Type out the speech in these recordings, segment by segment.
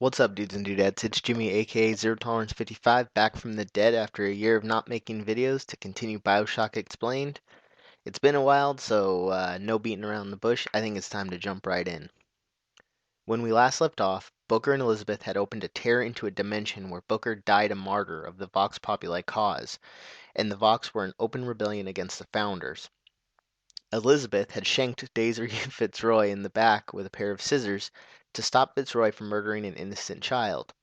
What's up, dudes and dudettes? It's Jimmy, aka Zero Tolerance 55, back from the dead after a year of not making videos to continue Bioshock Explained. It's been a while, so no beating around the bush. I think it's time to jump right in. When we last left off, Booker and Elizabeth had opened a tear into a dimension where Booker died a martyr of the Vox Populi cause, and the Vox were in open rebellion against the Founders. Elizabeth had shanked Daisy Fitzroy in the back with a pair of scissors to stop Fitzroy from murdering an innocent child.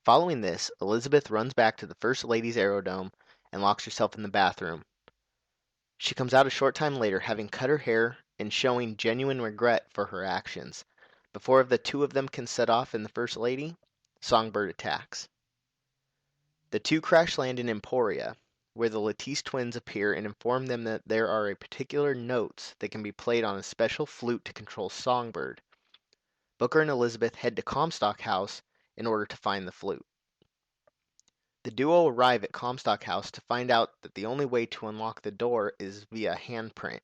Following this, Elizabeth runs back to the First Lady's aerodome and locks herself in the bathroom. She comes out a short time later, having cut her hair and showing genuine regret for her actions. Before the two of them can set off in the First Lady, Songbird attacks. The two crash land in Emporia, where the Latisse twins appear and inform them that there are particular notes that can be played on a special flute to control Songbird. Booker and Elizabeth head to Comstock House in order to find the flute. The duo arrive at Comstock House to find out that the only way to unlock the door is via handprint.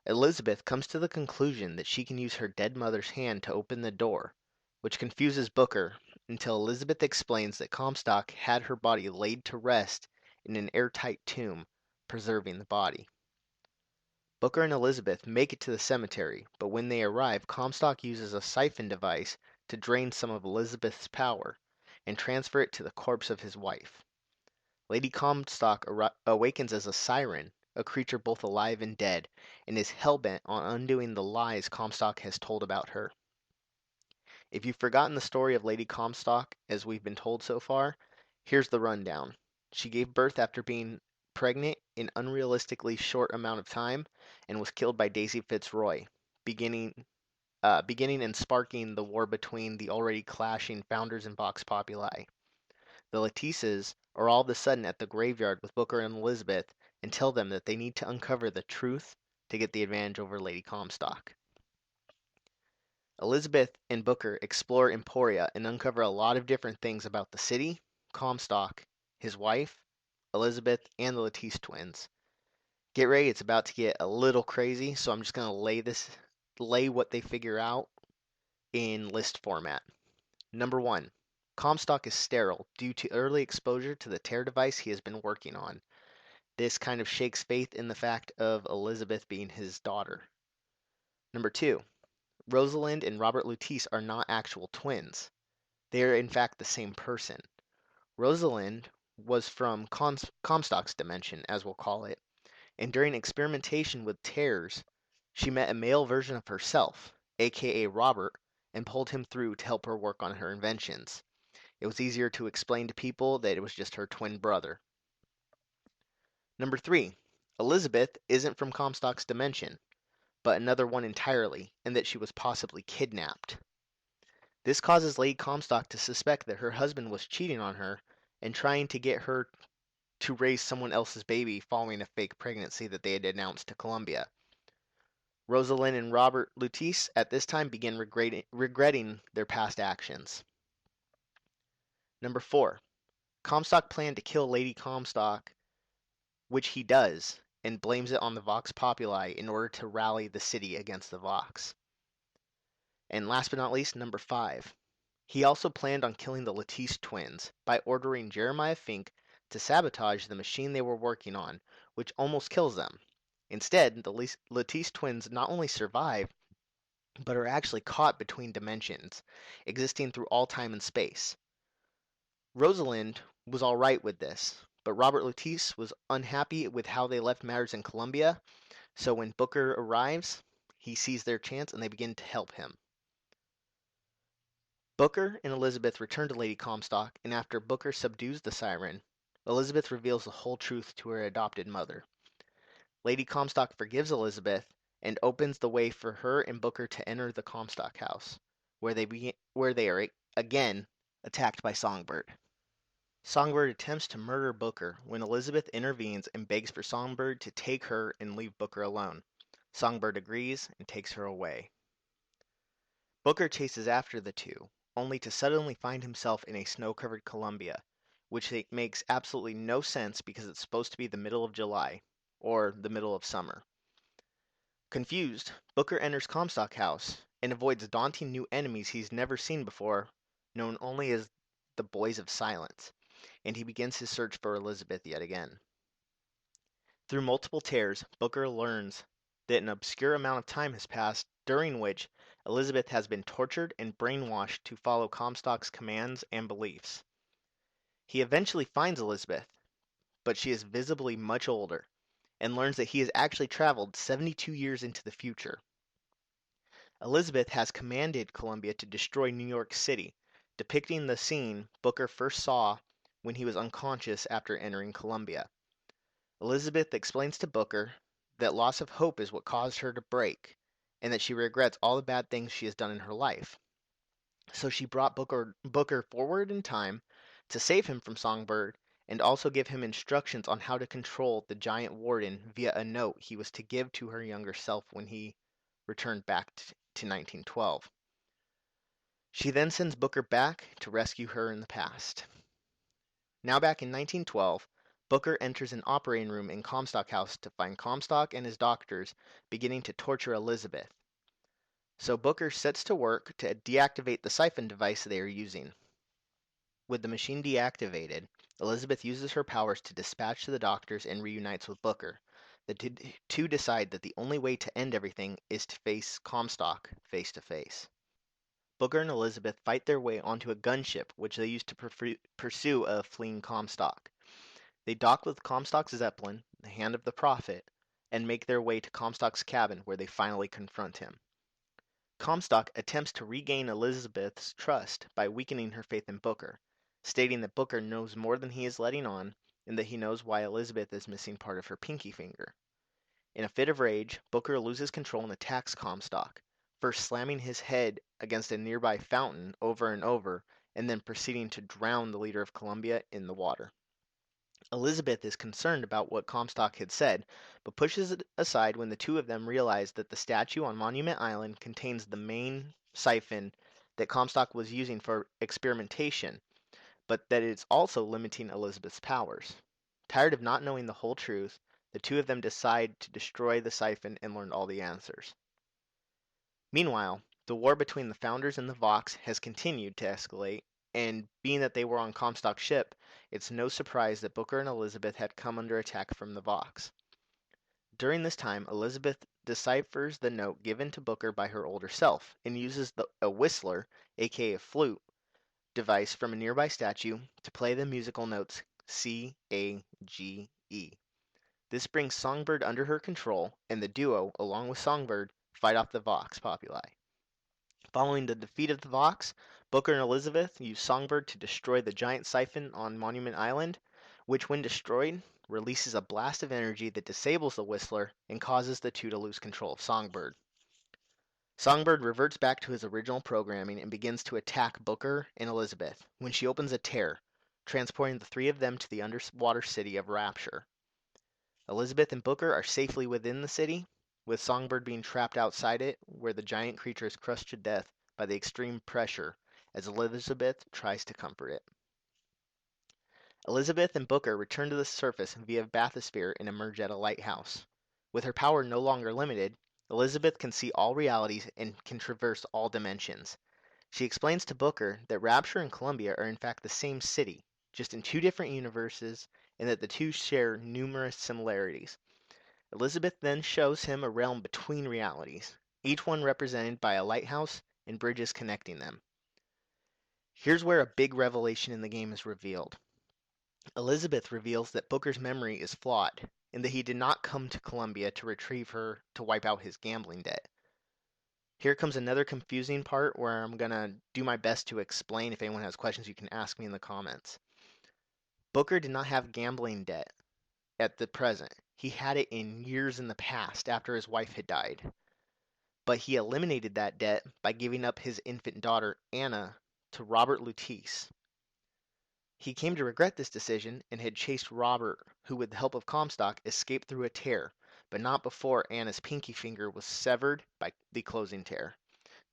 Elizabeth comes to the conclusion that she can use her dead mother's hand to open the door, which confuses Booker until Elizabeth explains that Comstock had her body laid to rest in an airtight tomb, preserving the body. Booker and Elizabeth make it to the cemetery, but when they arrive, Comstock uses a siphon device to drain some of Elizabeth's power and transfer it to the corpse of his wife. Lady Comstock awakens as a siren, a creature both alive and dead, and is hellbent on undoing the lies Comstock has told about her. If you've forgotten the story of Lady Comstock, as we've been told so far, here's the rundown. She gave birth after being pregnant in an unrealistically short amount of time and was killed by Daisy Fitzroy, beginning and sparking the war between the already clashing Founders and Vox Populi. The Latisses are all of a sudden at the graveyard with Booker and Elizabeth and tell them that they need to uncover the truth to get the advantage over Lady Comstock. Elizabeth and Booker explore Emporia and uncover a lot of different things about the city, Comstock, his wife, Elizabeth, and the Latisse twins. Get ready, it's about to get a little crazy, so I'm just going to lay what they figure out in list format. Number 1. Comstock is sterile due to early exposure to the tear device he has been working on. This kind of shakes faith in the fact of Elizabeth being his daughter. Number 2. Rosalind and Robert Latisse are not actual twins. They are in fact the same person. Rosalind was from Comstock's dimension, as we'll call it, and during experimentation with tears, she met a male version of herself, aka Robert, and pulled him through to help her work on her inventions. It was easier to explain to people that it was just her twin brother. Number 3. Elizabeth isn't from Comstock's dimension, but another one entirely, and that she was possibly kidnapped. This causes Lady Comstock to suspect that her husband was cheating on her and trying to get her to raise someone else's baby following a fake pregnancy that they had announced to Columbia. Rosalind and Robert Latisse at this time begin regretting their past actions. Number 4. Comstock planned to kill Lady Comstock, which he does, and blames it on the Vox Populi in order to rally the city against the Vox. And last but not least, number 5. He also planned on killing the Latisse twins by ordering Jeremiah Fink to sabotage the machine they were working on, which almost kills them. Instead, the Latisse twins not only survive, but are actually caught between dimensions, existing through all time and space. Rosalind was alright with this, but Robert Latisse was unhappy with how they left matters in Columbia, so when Booker arrives, he sees their chance and they begin to help him. Booker and Elizabeth return to Lady Comstock, and after Booker subdues the siren, Elizabeth reveals the whole truth to her adopted mother. Lady Comstock forgives Elizabeth and opens the way for her and Booker to enter the Comstock house, where they are again attacked by Songbird. Songbird attempts to murder Booker when Elizabeth intervenes and begs for Songbird to take her and leave Booker alone. Songbird agrees and takes her away. Booker chases after the two, only to suddenly find himself in a snow-covered Columbia, which makes absolutely no sense because it's supposed to be the middle of July, or the middle of summer. Confused, Booker enters Comstock House and avoids daunting new enemies he's never seen before known only as the Boys of Silence, and he begins his search for Elizabeth yet again. Through multiple tears, Booker learns that an obscure amount of time has passed during which Elizabeth has been tortured and brainwashed to follow Comstock's commands and beliefs. He eventually finds Elizabeth, but she is visibly much older, and learns that he has actually traveled 72 years into the future. Elizabeth has commanded Columbia to destroy New York City, depicting the scene Booker first saw when he was unconscious after entering Columbia. Elizabeth explains to Booker that loss of hope is what caused her to break, and that she regrets all the bad things she has done in her life. So she brought Booker forward in time to save him from Songbird and also give him instructions on how to control the giant warden via a note he was to give to her younger self when he returned back to 1912. She then sends Booker back to rescue her in the past. Now back in 1912, Booker enters an operating room in Comstock House to find Comstock and his doctors beginning to torture Elizabeth. So Booker sets to work to deactivate the siphon device they are using. With the machine deactivated, Elizabeth uses her powers to dispatch to the doctors and reunites with Booker. The two decide that the only way to end everything is to face Comstock face to face. Booker and Elizabeth fight their way onto a gunship, which they use to pursue a fleeing Comstock. They dock with Comstock's Zeppelin, the Hand of the Prophet, and make their way to Comstock's cabin where they finally confront him. Comstock attempts to regain Elizabeth's trust by weakening her faith in Booker, stating that Booker knows more than he is letting on and that he knows why Elizabeth is missing part of her pinky finger. In a fit of rage, Booker loses control and attacks Comstock, first slamming his head against a nearby fountain over and over, and then proceeding to drown the leader of Columbia in the water. Elizabeth is concerned about what Comstock had said, but pushes it aside when the two of them realize that the statue on Monument Island contains the main siphon that Comstock was using for experimentation, but that it's also limiting Elizabeth's powers. Tired of not knowing the whole truth, the two of them decide to destroy the siphon and learn all the answers. Meanwhile, the war between the Founders and the Vox has continued to escalate, and being that they were on Comstock's ship, it's no surprise that Booker and Elizabeth had come under attack from the Vox. During this time, Elizabeth deciphers the note given to Booker by her older self and uses a whistler, aka a flute, device from a nearby statue to play the musical notes C, A, G, E. This brings Songbird under her control, and the duo, along with Songbird, fight off the Vox Populi. Following the defeat of the Vox, Booker and Elizabeth use Songbird to destroy the giant siphon on Monument Island, which, when destroyed, releases a blast of energy that disables the Whistler and causes the two to lose control of Songbird. Songbird reverts back to his original programming and begins to attack Booker and Elizabeth when she opens a tear, transporting the three of them to the underwater city of Rapture. Elizabeth and Booker are safely within the city, with Songbird being trapped outside it, where the giant creature is crushed to death by the extreme pressure as Elizabeth tries to comfort it. Elizabeth and Booker return to the surface via bathysphere and emerge at a lighthouse. With her power no longer limited, Elizabeth can see all realities and can traverse all dimensions. She explains to Booker that Rapture and Columbia are in fact the same city, just in two different universes, and that the two share numerous similarities. Elizabeth then shows him a realm between realities, each one represented by a lighthouse and bridges connecting them. Here's where a big revelation in the game is revealed. Elizabeth reveals that Booker's memory is flawed, and that he did not come to Columbia to retrieve her to wipe out his gambling debt. Here comes another confusing part where I'm going to do my best to explain. If anyone has questions, you can ask me in the comments. Booker did not have gambling debt at the present. He had it in years in the past after his wife had died. But he eliminated that debt by giving up his infant daughter, Anna, to Robert Lutece. He came to regret this decision and had chased Robert, who with the help of Comstock escaped through a tear, but not before Anna's pinky finger was severed by the closing tear.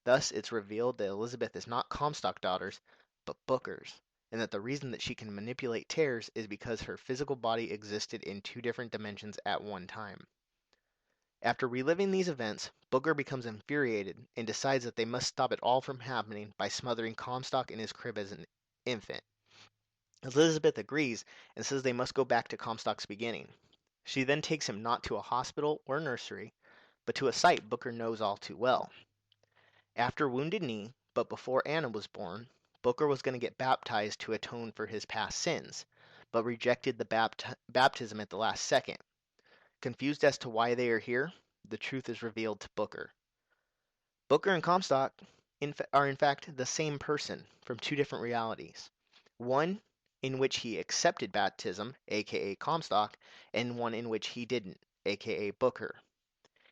Thus it's revealed that Elizabeth is not Comstock's daughters, but Booker's, and that the reason that she can manipulate tears is because her physical body existed in two different dimensions at one time. After reliving these events, Booker becomes infuriated and decides that they must stop it all from happening by smothering Comstock in his crib as an infant. Elizabeth agrees and says they must go back to Comstock's beginning. She then takes him not to a hospital or nursery, but to a site Booker knows all too well. After Wounded Knee, but before Anna was born, Booker was going to get baptized to atone for his past sins, but rejected the baptism at the last second. Confused as to why they are here, the truth is revealed to Booker. Booker and Comstock are in fact the same person from two different realities. One in which he accepted baptism, aka Comstock, and one in which he didn't, aka Booker.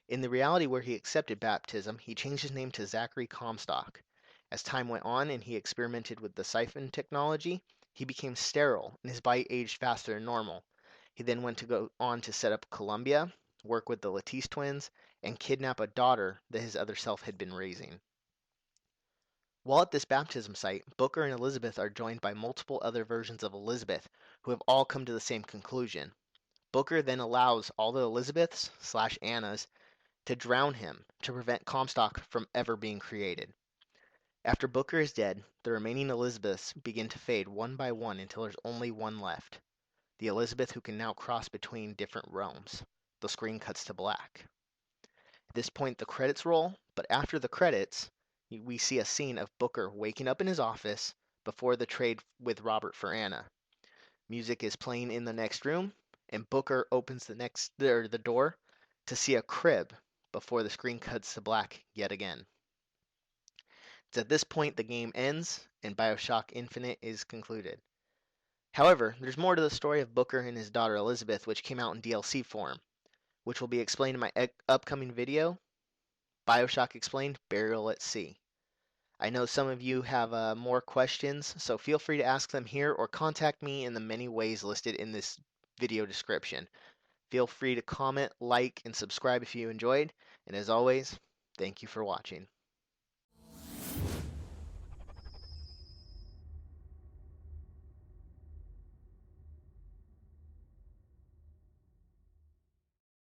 In the reality where he accepted baptism, he changed his name to Zachary Comstock. As time went on and he experimented with the siphon technology, he became sterile and his body aged faster than normal. He then went to go on to set up Columbia, work with the Latisse twins, and kidnap a daughter that his other self had been raising. While at this baptism site, Booker and Elizabeth are joined by multiple other versions of Elizabeth who have all come to the same conclusion. Booker then allows all the Elizabeths/Annas to drown him to prevent Comstock from ever being created. After Booker is dead, the remaining Elizabeths begin to fade one by one until there's only one left, the Elizabeth who can now cross between different realms. The screen cuts to black. At this point, the credits roll, but after the credits, we see a scene of Booker waking up in his office before the trade with Robert for Anna. Music is playing in the next room, and Booker opens the door to see a crib before the screen cuts to black yet again. It's at this point the game ends and Bioshock Infinite is concluded. However, there's more to the story of Booker and his daughter Elizabeth, which came out in DLC form, which will be explained in my upcoming video, Bioshock Explained: Burial at Sea. I know some of you have more questions, so feel free to ask them here or contact me in the many ways listed in this video description. Feel free to comment, like, and subscribe if you enjoyed, and as always, thank you for watching.